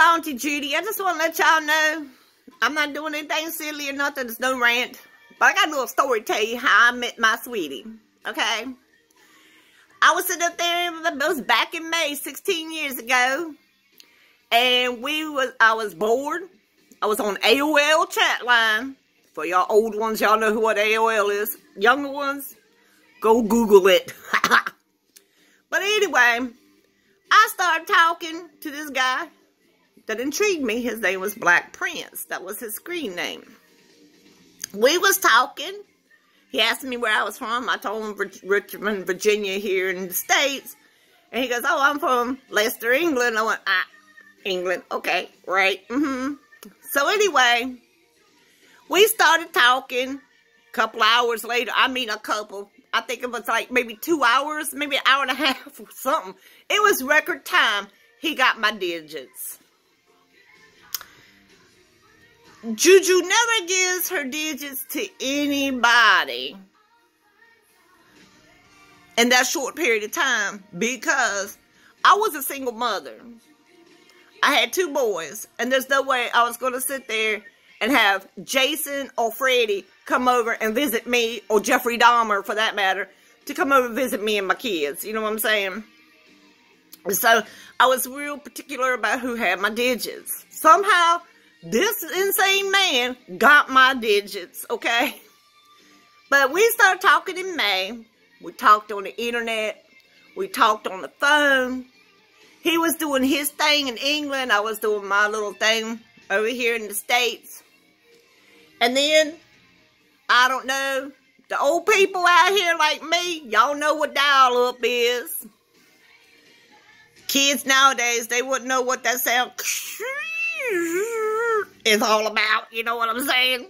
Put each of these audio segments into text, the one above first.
Auntie Judy. I just want to let y'all know I'm not doing anything silly or nothing. There's no rant. But I got a little story to tell you how I met my sweetie. Okay? I was sitting up there, it was back in May, 16 years ago. And I was bored. I was on AOL chat line. For y'all old ones, y'all know what AOL is. Younger ones, go Google it. But anyway, I started talking to this guy that intrigued me. His name was Black Prince. That was his screen name. We was talking. He asked me where I was from. I told him Richmond, Virginia, here in the States. And he goes, oh, I'm from Leicester, England. I went, England. Okay, right. So anyway, we started talking. A couple hours later, I think it was like maybe 2 hours, maybe an hour and a half or something. It was record time. He got my digits. Juju never gives her digits to anybody in that short period of time because I was a single mother. I had 2 boys, and there's no way I was going to sit there and have Jason or Freddie come over and visit me, or Jeffrey Dahmer, for that matter, to come over and visit me and my kids. You know what I'm saying? So, I was real particular about who had my digits. Somehow, this insane man got my digits, okay? But we started talking in May. We talked on the internet. We talked on the phone. He was doing his thing in England. I was doing my little thing over here in the States. And then, I don't know, the old people out here like me, y'all know what dial-up is. Kids nowadays, they wouldn't know what that sound is all about. You know what I'm saying?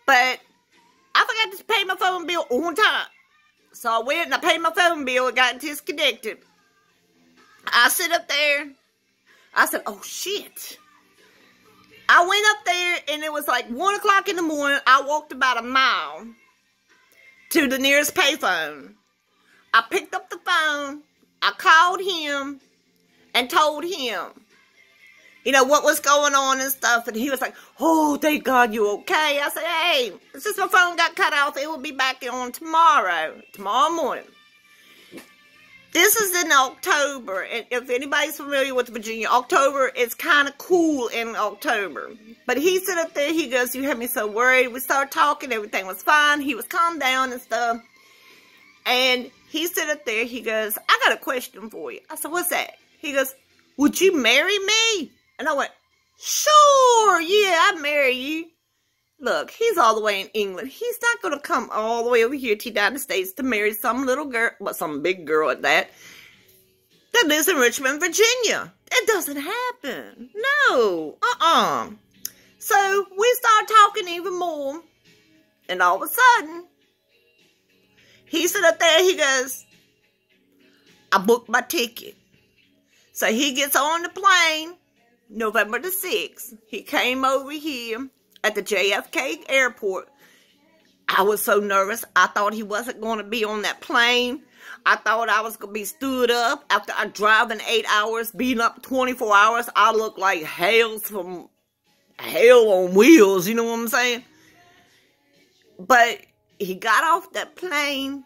But I forgot to pay my phone bill on time. So I went and I paid my phone bill. It got disconnected. I sit up there. I said, oh, shit. I went up there, and it was like 1 o'clock in the morning. I walked about a mile to the nearest payphone. I picked up the phone. I called him and told him, you know, what was going on and stuff. And he was like, oh, thank God you okay. I said, hey, since my phone got cut off, it will be back on tomorrow morning. This is in October, and if anybody's familiar with Virginia, October is kind of cool in October. But he said up there, he goes, you had me so worried. We started talking, everything was fine. He was calmed down and stuff. And he said up there, he goes, I got a question for you. I said, what's that? He goes, would you marry me? And I went, sure, yeah, I'd marry you. Look, he's all the way in England. He's not going to come all the way over here to the United States to marry some little girl, well, some big girl at that lives in Richmond, Virginia. It doesn't happen. No. So, we started talking even more. And all of a sudden, he said up there, he goes, I booked my ticket. So, he gets on the plane, November the 6th. He came over here at the JFK airport. I was so nervous. I thought he wasn't going to be on that plane. I thought I was going to be stood up after I driving 8 hours, being up 24 hours. I looked like hell on wheels, you know what I'm saying? But he got off that plane,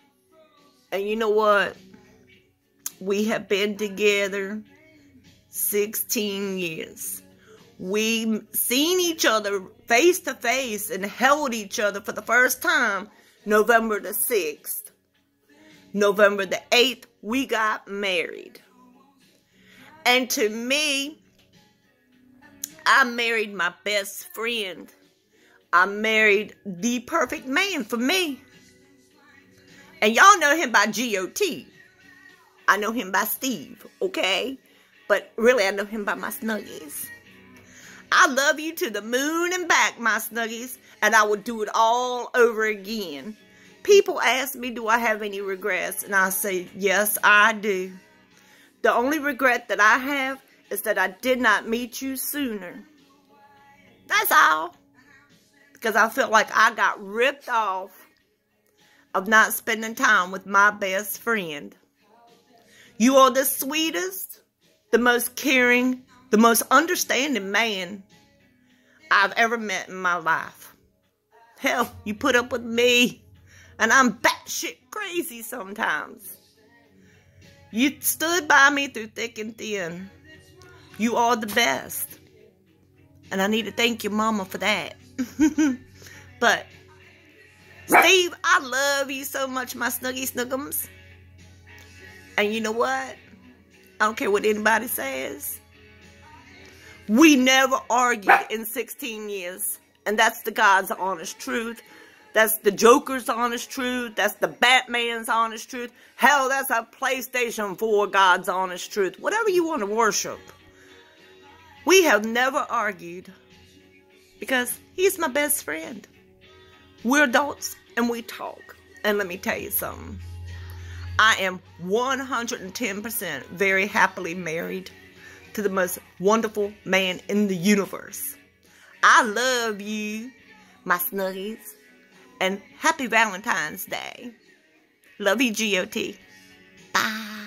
and you know what? We have been together 16 years. We seen each other face to face and held each other for the first time November the 6th. November the 8th, we got married. And to me, I married my best friend. I married the perfect man for me. And y'all know him by G.O.T. I know him by Steve, okay? But really, I know him by my snuggies. I love you to the moon and back, my snuggies, and I would do it all over again. People ask me, do I have any regrets? And I say, yes, I do. The only regret that I have is that I did not meet you sooner. That's all. Because I felt like I got ripped off of not spending time with my best friend. You are the sweetest, the most caring, the most understanding man I've ever met in my life. Hell, you put up with me, and I'm batshit crazy sometimes. You stood by me through thick and thin. You are the best. And I need to thank your mama for that. But, Steve, I love you so much, my snuggie snuggums. And you know what? I don't care what anybody says. We never argued in 16 years. And that's the God's honest truth. That's the Joker's honest truth. That's the Batman's honest truth. Hell, that's a PlayStation 4 God's honest truth. Whatever you want to worship. We have never argued. Because he's my best friend. We're adults and we talk. And let me tell you something. I am 110% very happily married to the most wonderful man in the universe. I love you, my snuggies. And happy Valentine's Day. Love you, GOT. Bye.